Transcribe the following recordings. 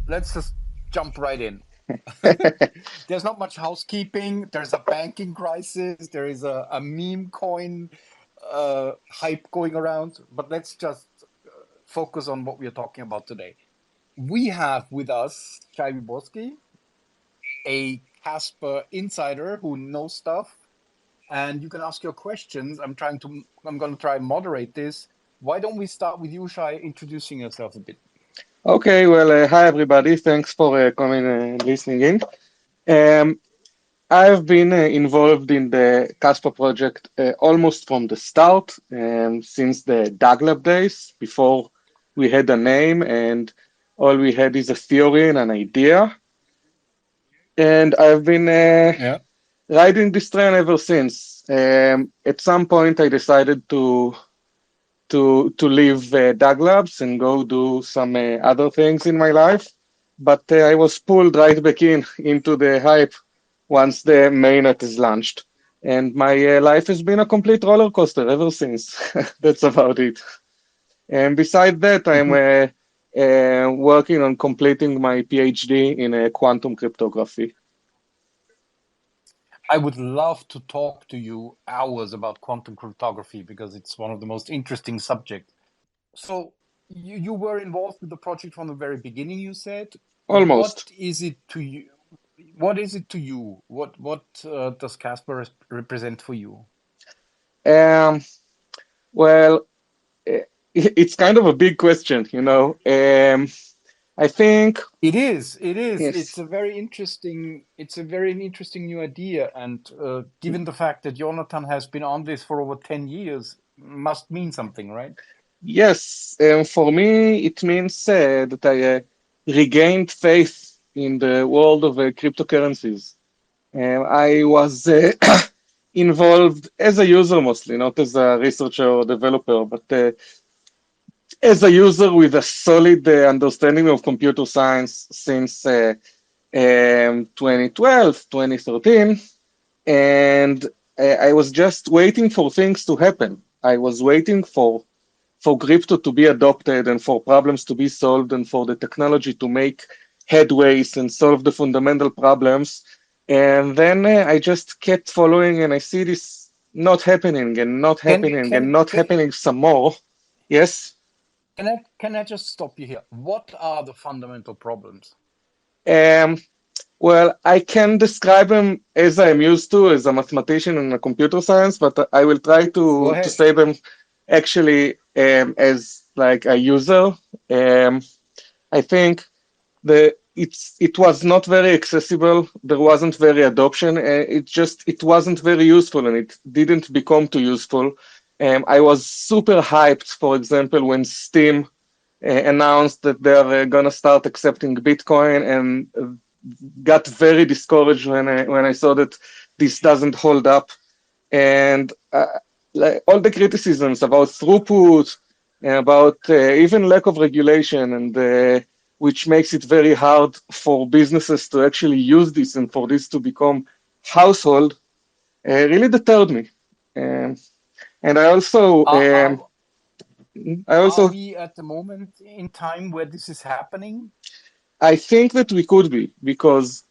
let's just jump right in. There's not much housekeeping. There's a banking crisis. There is a meme coin hype going around. But let's just focus on what we are talking about today. We have with us Shai Wyborski, a Casper insider who knows stuff, and you can ask your questions. I'm going to try and moderate this. Why don't we start with you, Shai, introducing yourself a bit? Okay, well, hi everybody. Thanks for coming and listening in. Um, I've been involved in the Caspa project almost from the start, since the DAGLab days, before we had a name and all we had is a theory and an idea. And I've been Yeah. riding this train ever since. At some point, I decided to leave Dag Labs and go do some other things in my life. But I was pulled right back into the hype once the mainnet is launched. And my life has been a complete roller coaster ever since. That's about it. And beside that, I'm working on completing my PhD in quantum cryptography. I would love to talk to you hours about quantum cryptography because it's one of the most interesting subjects. So you were involved with the project from the very beginning, you said. What Almost. is it to you? What is it to you? What does Casper represent for you? Um, well, it's kind of a big question, you know. I think, It is. It is. yes, It's a very interesting new idea, and given the fact that Jonathan has been on this for over 10 years, must mean something, right? yes. For me, it means that I regained faith in the world of cryptocurrencies. I was involved as a user mostly, not as a researcher or developer, but as a user with a solid understanding of computer science since 2012, 2013. And I was just waiting for things to happen. I was waiting for crypto to be adopted and for problems to be solved and for the technology to make headways and solve the fundamental problems. And then I just kept following and I see this not happening and not Can happening and can not can happening some more. Yes. can I just stop you here? What are the fundamental problems? Um, well, I can describe them as I'm used to as a mathematician and a computer science, but I will try Go to ahead. say them actually as like a user. Um, I think it was not very accessible. There wasn't very adoption. It wasn't very useful, and it didn't become too useful. I was super hyped, for example, when Steam announced that they're gonna start accepting Bitcoin, and got very discouraged when I saw that this doesn't hold up, and like all the criticisms about throughput, about even lack of regulation, and which makes it very hard for businesses to actually use this and for this to become household, really deterred me. Um, and Are are I are also, we at the moment in time where this is happening? I think that we could be because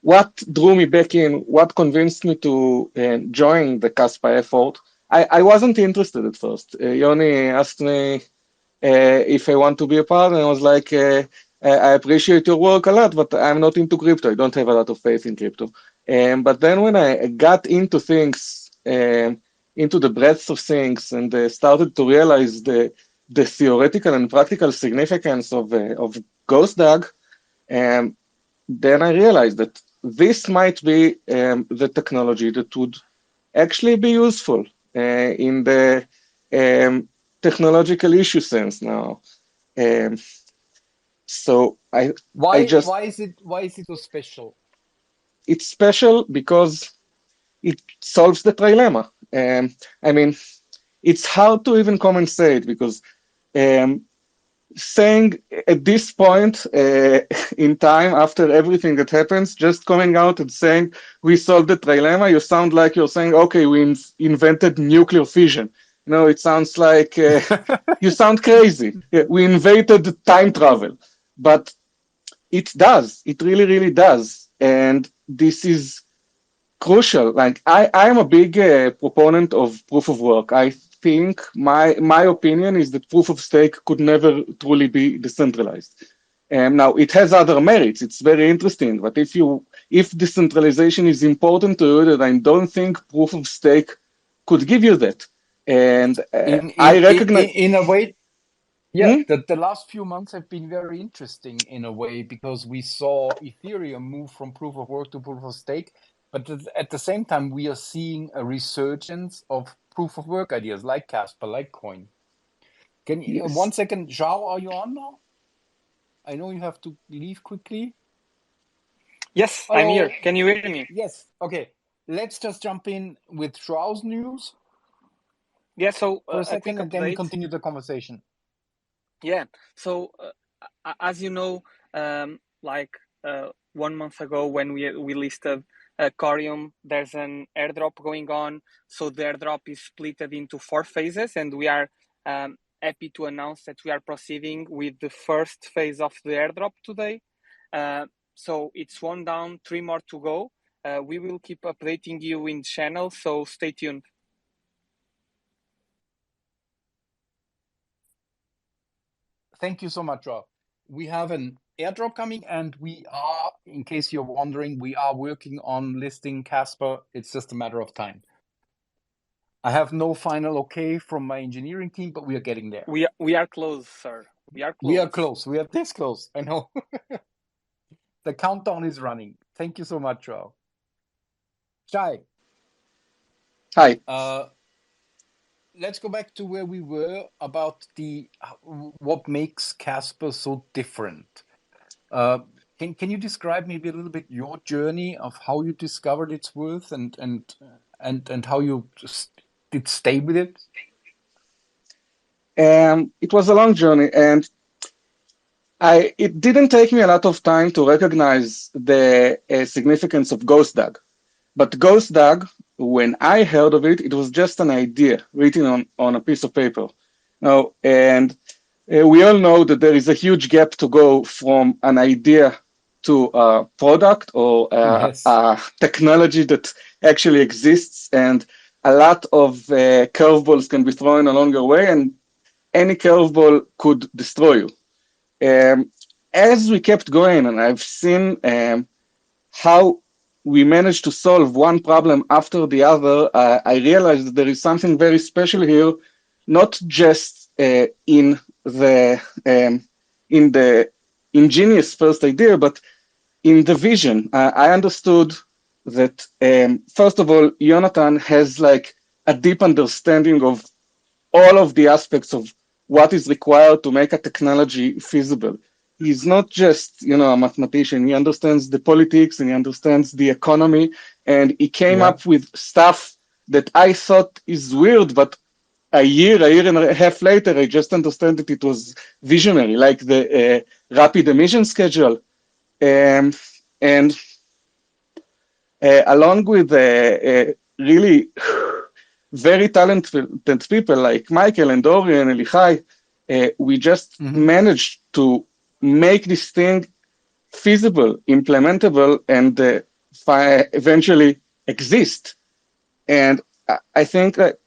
what drew me back in, what convinced me to join the Caspa effort. I wasn't interested at first. Yoni asked me if I want to be a part, and I was like, I appreciate your work a lot, but I'm not into crypto. I don't have a lot of faith in crypto. But then when I got into things, into the breadth of things, and started to realize the theoretical and practical significance of Ghostdog, um, then I realized that this might be the technology that would actually be useful in the technological issue sense now. Um, I Why just, why is it so special? it's special because it solves the trilemma. I mean, it's hard to even come and say it because um, saying at this point in time, after everything that happens, just coming out and saying we solved the trilemma, you sound like you're saying, okay, we invented nuclear fission. You know, it sounds like you sound crazy. Yeah, we invented time travel, but It does. It really, really does. And this is crucial. Like I'm a big proponent of proof of work. I think my opinion is that proof of stake could never truly be decentralized. Now it has other merits. It's very interesting. But if decentralization is important to you, then I don't think proof of stake could give you that. And I recognize. In a way, yeah, Hmm? the last few months have been very interesting in a way because we saw Ethereum move from proof of work to proof of stake, but at the same time, we are seeing a resurgence of proof of work ideas like Casper, like Coin. Can you, one Yes. second, Zhao, are you on now? I know you have to leave quickly. Yes, I'm Hello. here. Can you hear me? Yes. Okay. Let's just jump in with Zhao's news Yeah, so for a a quick second, and then we update. continue the conversation. Yeah, so as you know, like 1 month ago when we listed Corium, there's an airdrop going on. So the airdrop is split into 4 phases, and we are happy to announce that we are proceeding with the first phase of the airdrop today. So it's one down, 3 more to go. We will keep updating you in the channel, so stay tuned. Thank you so much, Rob. We have an airdrop coming, and we are, in case you're wondering, we are working on listing Casper. It's just a matter of time. I have no final okay from my engineering team, but we are getting there. We are close, sir. We are close. We are close. We are this close. I know. The countdown is running. Thank you so much, Rob. Shai. Hi. Let's go back to where we were about what makes Casper so different. Can you describe maybe a little bit your journey of how you discovered its worth and how you did stay with it? It was a long journey, and it didn't take me a lot of time to recognize the significance of Ghostdog. But Ghostdog, when I heard of it, it was just an idea written on a piece of paper. Now, and we all know that there is a huge gap to go from an idea to a product or Yes. a technology that actually exists, and a lot of curveballs can be thrown along your way, and any curveball could destroy you. As we kept going, and I've seen how we managed to solve one problem after the other, I realized that there is something very special here, not just in the ingenious first idea, but in the vision. I understood that first of all, Jonathan has like a deep understanding of all of the aspects of what is required to make a technology feasible. He's not just, a mathematician. He understands the politics and he understands the economy, and he came up with stuff that I thought is weird, but a year and a half later, I just understand that it was visionary, like the rapid emission schedule. And along with really very talented people like Michael and Dorian and Elichai, we just managed to make this thing feasible, implementable, and eventually exist. And I think that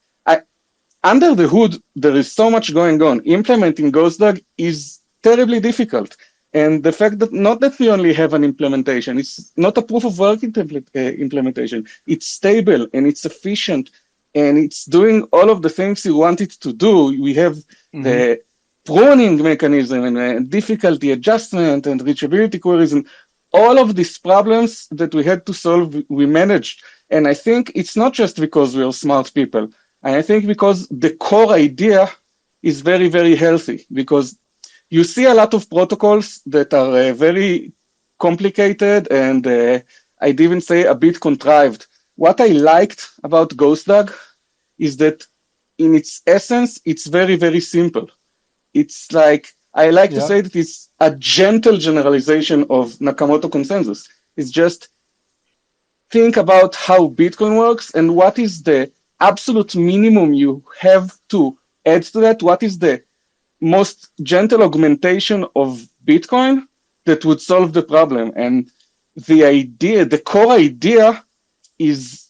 under the hood, there is so much going on. Implementing Ghostdog is terribly difficult. And the fact that not that we only have an implementation, it's not a proof of work implementation. It's stable and it's efficient and it's doing all of the things you want it to do. We have the pruning mechanism and difficulty adjustment and reachability queries and all of these problems that we had to solve, we managed. And I think it's not just because we are smart people. And I think because the core idea is very, very healthy, because you see a lot of protocols that are very complicated and I'd even say a bit contrived. What I liked about Ghostdog is that in its essence, it's very, very simple. It's like, I like to say that it's a gentle generalization of Nakamoto consensus. It's just think about how Bitcoin works and what is the absolute minimum you have to add to that. What is the most gentle augmentation of Bitcoin that would solve the problem. And the core idea is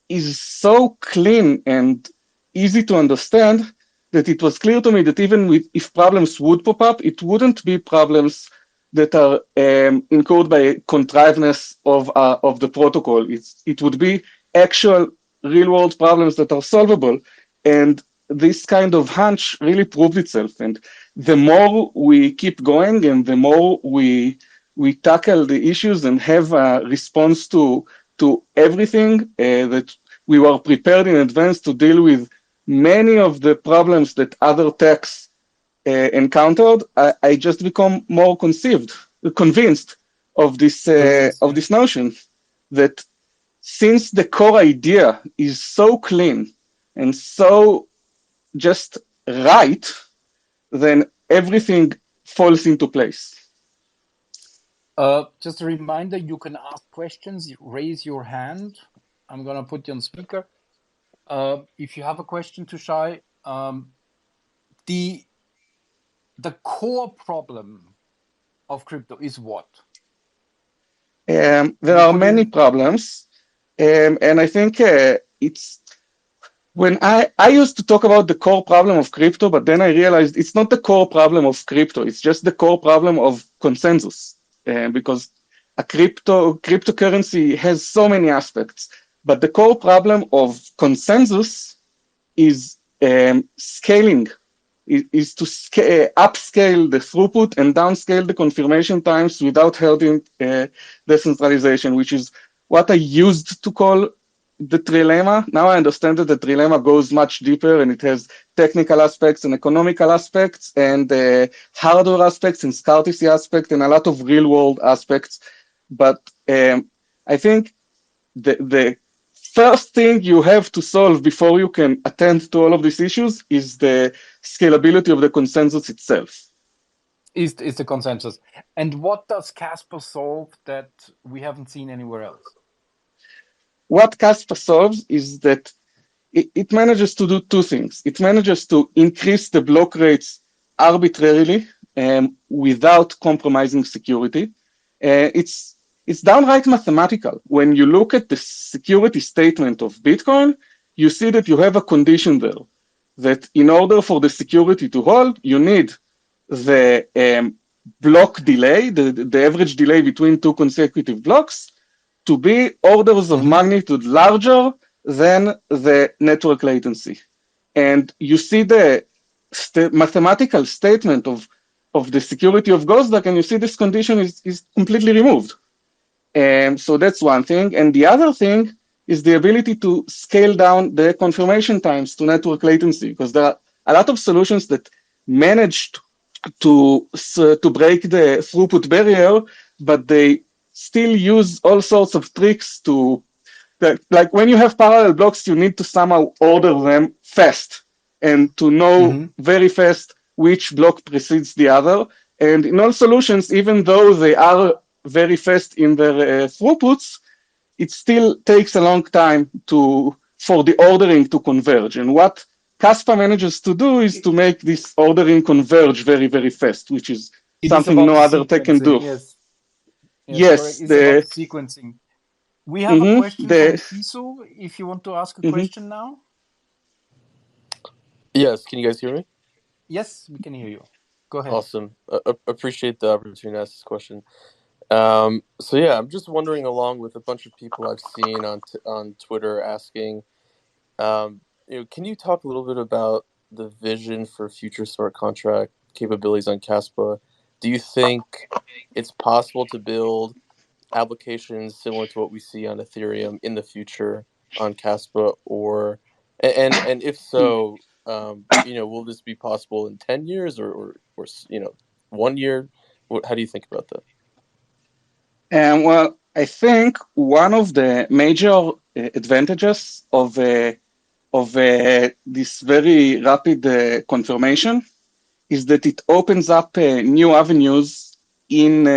so clean and easy to understand that it was clear to me that even if problems would pop up, it wouldn't be problems that are encoded by contrivedness of the protocol. It would be actual real-world problems that are solvable. And this kind of hunch really proved itself. And the more we keep going and the more we tackle the issues and have a response to everything, that we were prepared in advance to deal with many of the problems that other techs encountered, I just become more convinced of this notion that since the core idea is so clean and so just right, then everything falls into place. Just a reminder, you can ask questions, raise your hand. I'm going to put you on speaker. If you have a question to Shai, the core problem of crypto is what? There are many problems, and I think it's when I used to talk about the core problem of crypto, but then I realized it's not the core problem of crypto. It's just the core problem of consensus, because a cryptocurrency has so many aspects. But the core problem of consensus is scaling, is to upscale the throughput and downscale the confirmation times without hurting decentralization, which is what I used to call the trilemma. Now I understand that the trilemma goes much deeper and it has technical aspects and economical aspects and hardware aspects and scarcity aspects and a lot of real world aspects. But I think the first thing you have to solve before you can attend to all of these issues is the scalability of the consensus itself. Is the consensus. And what does Casper solve that we haven't seen anywhere else? What Casper solves is that it manages to do two things. It manages to increase the block rates arbitrarily without compromising security. It's downright mathematical. When you look at the security statement of Bitcoin, you see that you have a condition there, that in order for the security to hold, you need the block delay, the average delay between two consecutive blocks, to be orders of magnitude larger than the network latency. And you see the mathematical statement of the security of Ghostdog, and you see this condition is completely removed. So that's one thing. And the other thing is the ability to scale down the confirmation times to network latency, because there are a lot of solutions that managed to break the throughput barrier, but they still use all sorts of tricks to, like when you have parallel blocks, you need to somehow order them fast and to know very fast which block precedes the other. And in all solutions, even though they are very fast in their throughputs, it still takes a long time for the ordering to converge. And what Kaspa manages to do is to make this ordering converge very, very fast, which is something no other tech can do. Yes, it's about sequencing. We have a question from Sisu, if you want to ask a question now. Yes, can you guys hear me? Yes, we can hear you. Go ahead. Awesome. Appreciate the opportunity to ask this question. So yeah, I'm just wondering, along with a bunch of people I've seen on Twitter asking, can you talk a little bit about the vision for future smart contract capabilities on Kaspa? Do you think it's possible to build applications similar to what we see on Ethereum in the future on Kaspa, and if so, will this be possible in 10 years or 1 year? How do you think about that? Well, I think one of the major advantages of this very rapid confirmation is that it opens up new avenues in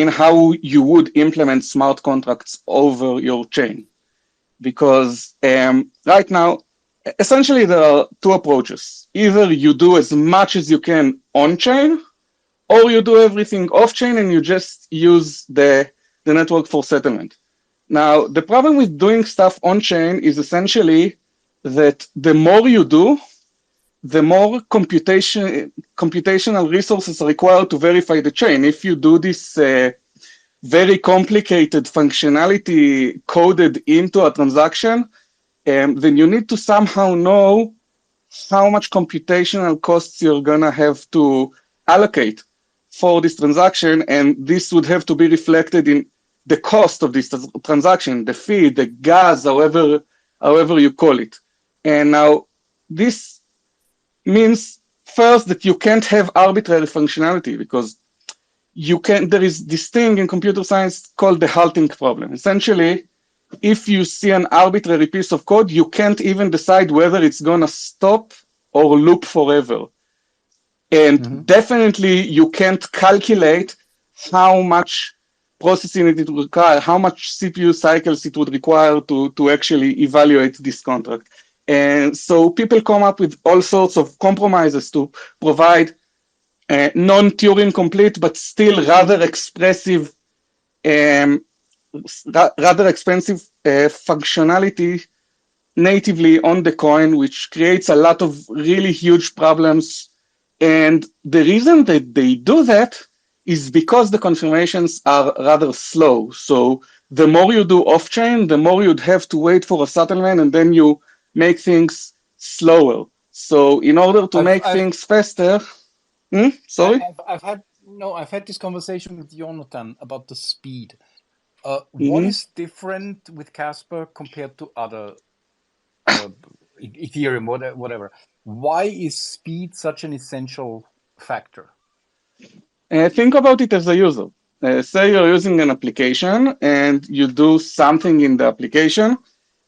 how you would implement smart contracts over your chain. Because right now, essentially there are two approaches. Either you do as much as you can on chain, or you do everything off-chain and you just use the network for settlement. Now, the problem with doing stuff on-chain is essentially that the more you do, the more computational resources are required to verify the chain. If you do this very complicated functionality coded into a transaction, then you need to somehow know how much computational costs you're going to have to allocate for this transaction, and this would have to be reflected in the cost of this transaction, the fee, the gas, however you call it. And now this means first that you can't have arbitrary functionality, because there is this thing in computer science called the halting problem. Essentially, if you see an arbitrary piece of code, you can't even decide whether it's going to stop or loop forever. And definitely you can't calculate how much processing it would require, how much CPU cycles it would require to actually evaluate this contract. And so people come up with all sorts of compromises to provide non-Turing complete, but still rather expressive functionality natively on the coin, which creates a lot of really huge problems. And the reason that they do that is because the confirmations are rather slow. So the more you do off-chain, the more you'd have to wait for a settlement, and then you make things slower. So in order to make things faster, sorry? I've had this conversation with Jonathan about the speed. What is different with Casper compared to other Ethereum, whatever? Why is speed such an essential factor? Think about it as a user. Say you're using an application and you do something in the application,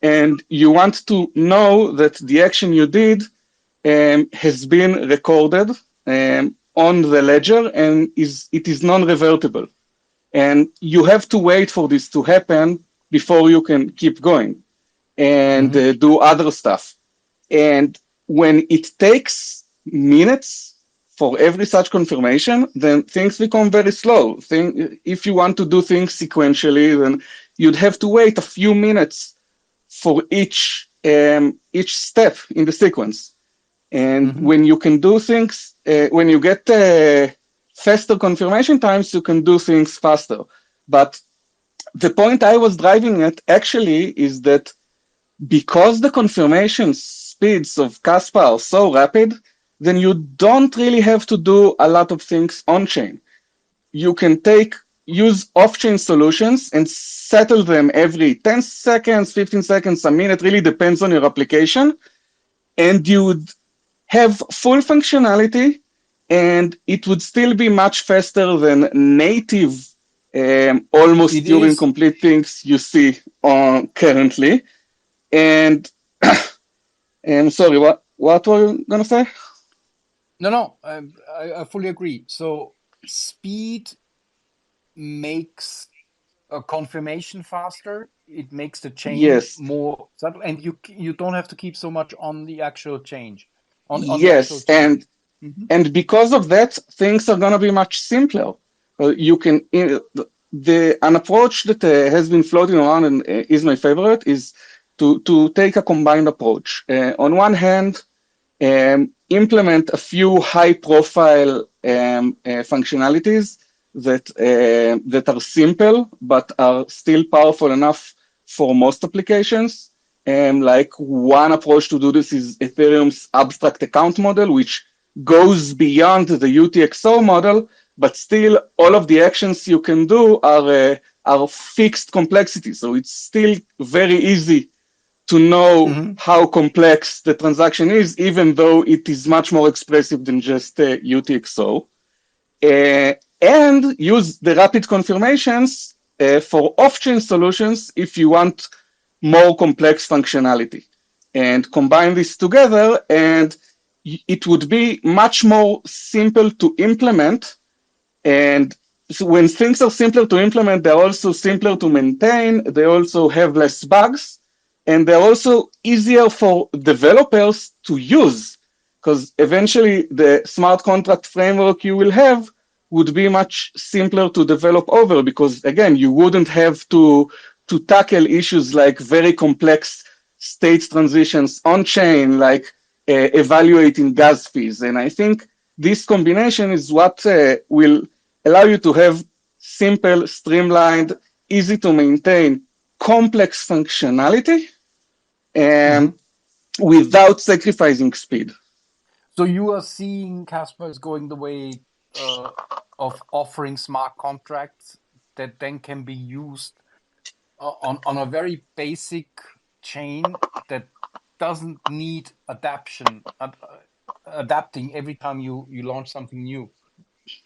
and you want to know that the action you did has been recorded on the ledger, and it is non-revertible. And you have to wait for this to happen before you can keep going and do other stuff. And when it takes minutes for every such confirmation, then things become very slow. If you want to do things sequentially, then you'd have to wait a few minutes for each step in the sequence. And when you can do things, when you get faster confirmation times, you can do things faster. But the point I was driving at actually is that because the confirmation speeds of Casper are so rapid, then you don't really have to do a lot of things on-chain. You can use off-chain solutions and settle them every 10 seconds, 15 seconds, a minute, really depends on your application. And you would have full functionality, and it would still be much faster than native, almost Turing complete things you see currently. And sorry, what were you going to say? No, I fully agree. So speed makes a confirmation faster. It makes the chain more subtle, and you don't have to keep so much on the actual change. And because of that, things are going to be much simpler. You can an approach that has been floating around and is my favorite is to take a combined approach. On one hand, implement a few high-profile functionalities that are simple but are still powerful enough for most applications. Like one approach to do this is Ethereum's abstract account model, which goes beyond the UTXO model, but still all of the actions you can do are fixed complexity. So it's still very easy to know how complex the transaction is, even though it is much more expressive than just UTXO. And use the rapid confirmations for off-chain solutions if you want more complex functionality. And combine this together, and it would be much more simple to implement. And so when things are simpler to implement, they're also simpler to maintain. They also have less bugs. And they're also easier for developers to use, because eventually the smart contract framework you will have would be much simpler to develop over, because again, you wouldn't have to tackle issues like very complex state transitions on chain, like evaluating gas fees. And I think this combination is what will allow you to have simple, streamlined, easy to maintain, complex functionality, and without sacrificing speed. So you are seeing Casper is going the way of offering smart contracts that then can be used on a very basic chain that doesn't need adapting every time you launch something new.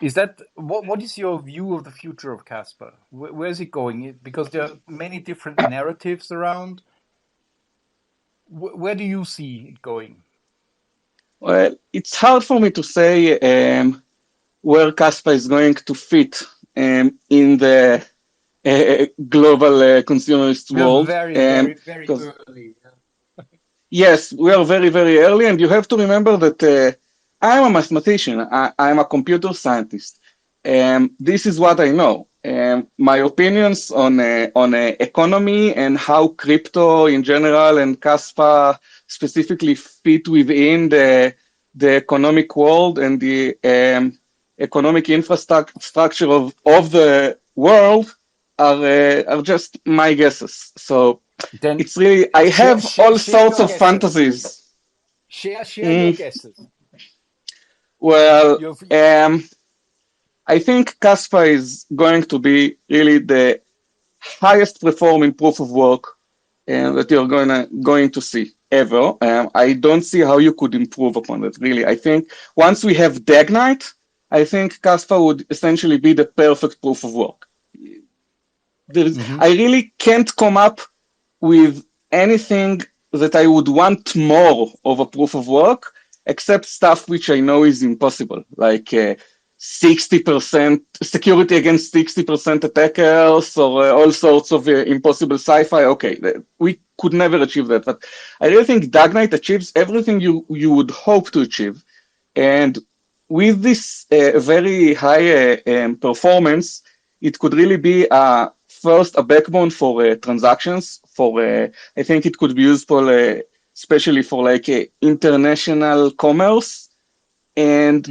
Is that what is your view of the future of Casper? Where is it going? Because there are many different narratives around. Where do you see it going? Well, it's hard for me to say where Kaspa is going to fit in the global consumerist We are world. very early. Yes, we are very, very early, and you have to remember that I'm a mathematician. I'm a computer scientist. This is what I know. My opinions on economy and how crypto in general and Kaspa specifically fit within the economic world and the economic infrastructure of the world are just my guesses. So Then it's really, I have all sorts of fantasies. Share your guesses. Well, I think Kaspa is going to be really the highest performing proof of work that you're going to see ever. I don't see how you could improve upon it, really. I think once we have Dagnite, I think Kaspa would essentially be the perfect proof of work. I really can't come up with anything that I would want more of a proof of work, except stuff which I know is impossible, like 60% security against 60% attackers, or all sorts of impossible sci-fi. Okay, we could never achieve that, but I really think Dagnite achieves everything you would hope to achieve. And with this very high performance, it could really be first a backbone for transactions. I think it could be useful, especially for like international commerce, and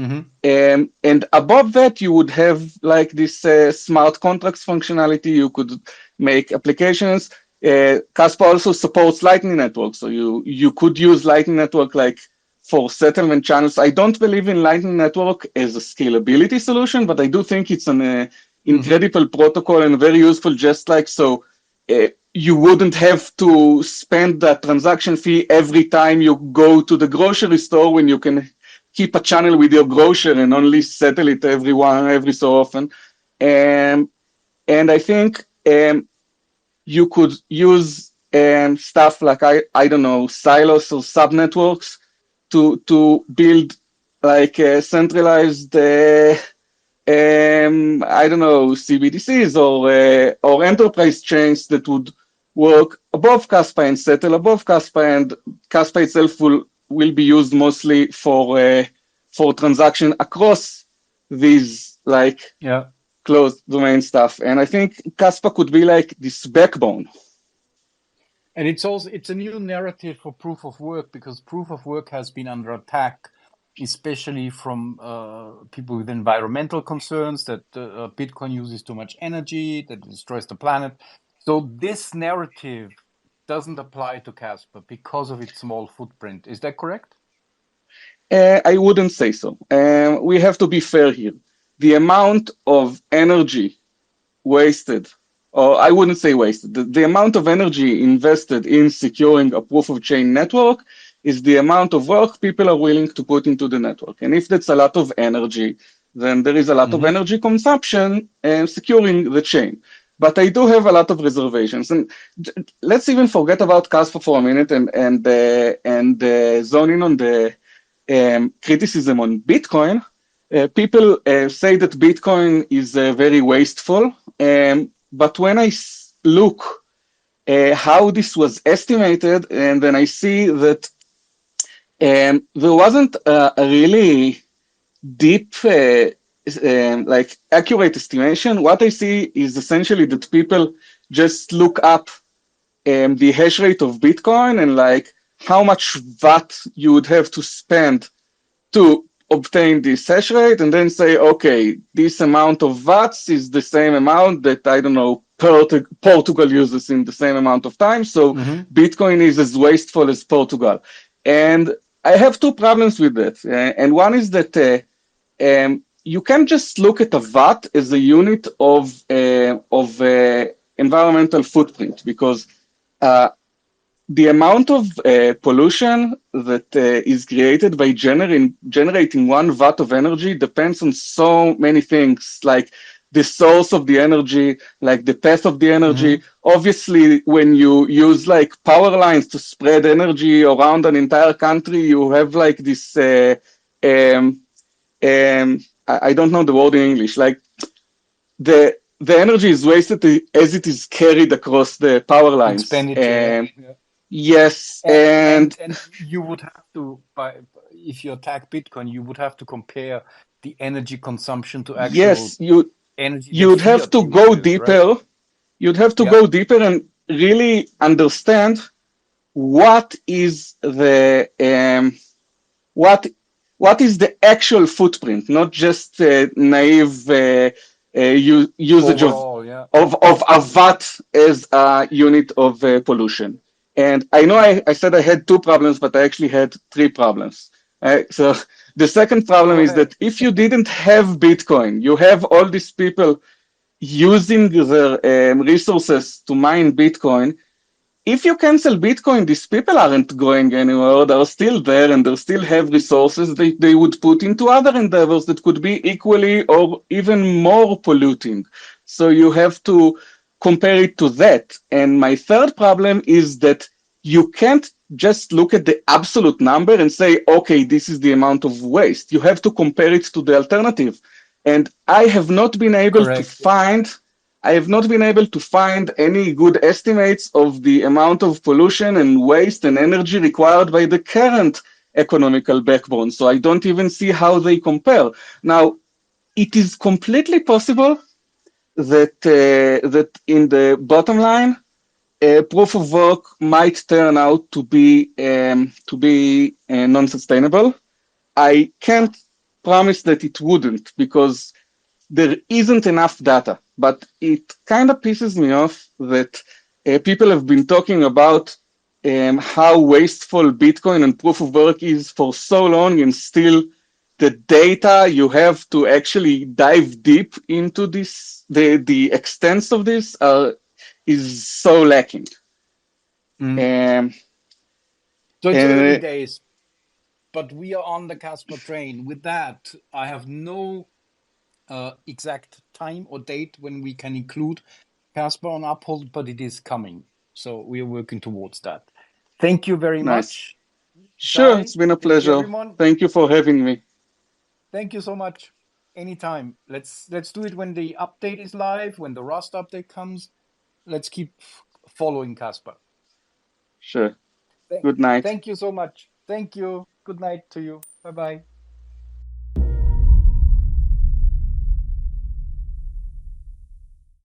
above that you would have like this smart contracts functionality. You could make applications. Kaspa also supports Lightning Network, so you could use Lightning Network like for settlement channels. I don't believe in Lightning Network as a scalability solution, but I do think it's an incredible protocol and very useful, just like so you wouldn't have to spend that transaction fee every time you go to the grocery store, when you can keep a channel with your grocer and only settle it every so often. And I think you could use stuff like, I don't know, silos or subnetworks to build like a centralized I don't know, CBDCs or enterprise chains that would work above Kaspa and settle above Kaspa, and Kaspa itself will be used mostly for transaction across these like closed domain stuff. And I think Kaspa could be like this backbone. And it's a new narrative for proof of work, because proof of work has been under attack, especially from people with environmental concerns that Bitcoin uses too much energy, that it destroys the planet. So this narrative doesn't apply to Casper because of its small footprint. Is that correct? I wouldn't say so. We have to be fair here. The amount of energy wasted, or I wouldn't say wasted, the amount of energy invested in securing a proof of chain network is the amount of work people are willing to put into the network. And if that's a lot of energy, then there is a lot of energy consumption securing the chain. But I do have a lot of reservations. And let's even forget about Casper for a minute and zone in on the criticism on Bitcoin. People say that Bitcoin is very wasteful. But when I look how this was estimated, and then I see that there wasn't a really deep like accurate estimation, what I see is essentially that people just look up the hash rate of Bitcoin and like how much watt you would have to spend to obtain this hash rate, and then say, okay, this amount of watts is the same amount that, I don't know, Portugal uses in the same amount of time. So Bitcoin is as wasteful as Portugal. And I have two problems with that. And one is that you can't just look at a watt as a unit of environmental footprint, because the amount of pollution that is created by generating 1 watt of energy depends on so many things, like the source of the energy, like the path of the energy. Obviously, when you use like power lines to spread energy around an entire country, you have like this, I don't know the word in English, like the energy is wasted as it is carried across the power lines. Expenditure. Yeah. Yes, and you would have to, if you attack Bitcoin, you would have to compare the energy consumption to actual energy. You'd have to go deeper. Right? You'd have to go deeper and really understand what is the what is the actual footprint, not just naive usage overall, of a watt as a unit of pollution. And I know I said I had 2 problems, but I actually had 3 problems. So the second problem is that if you didn't have Bitcoin, you have all these people using their resources to mine Bitcoin. If you cancel Bitcoin, these people aren't going anywhere. They're still there and they still have resources they would put into other endeavors that could be equally or even more polluting. So you have to compare it to that. And my third problem is that you can't just look at the absolute number and say, okay, this is the amount of waste. You have to compare it to the alternative. And I have not been able to find any good estimates of the amount of pollution and waste and energy required by the current economical backbone. So I don't even see how they compare. Now, it is completely possible that that in the bottom line, proof of work might turn out to be non-sustainable. I can't promise that it wouldn't, because there isn't enough data, but it kind of pisses me off that people have been talking about how wasteful Bitcoin and proof of work is for so long, and still the data you have to actually dive deep into this, the extents of this is so lacking. So it's early days, but we are on the Casper train. With that, I have no exact time or date when we can include Casper on UpHold, but it is coming. So we are working towards that. Thank you very much. Sure, it's been a pleasure. Thank you for having me. Thank you so much. Anytime. Let's do it when the update is live, when the Rust update comes. Let's keep following Casper. Sure. Good night. Thank you so much. Thank you. Good night to you. Bye-bye.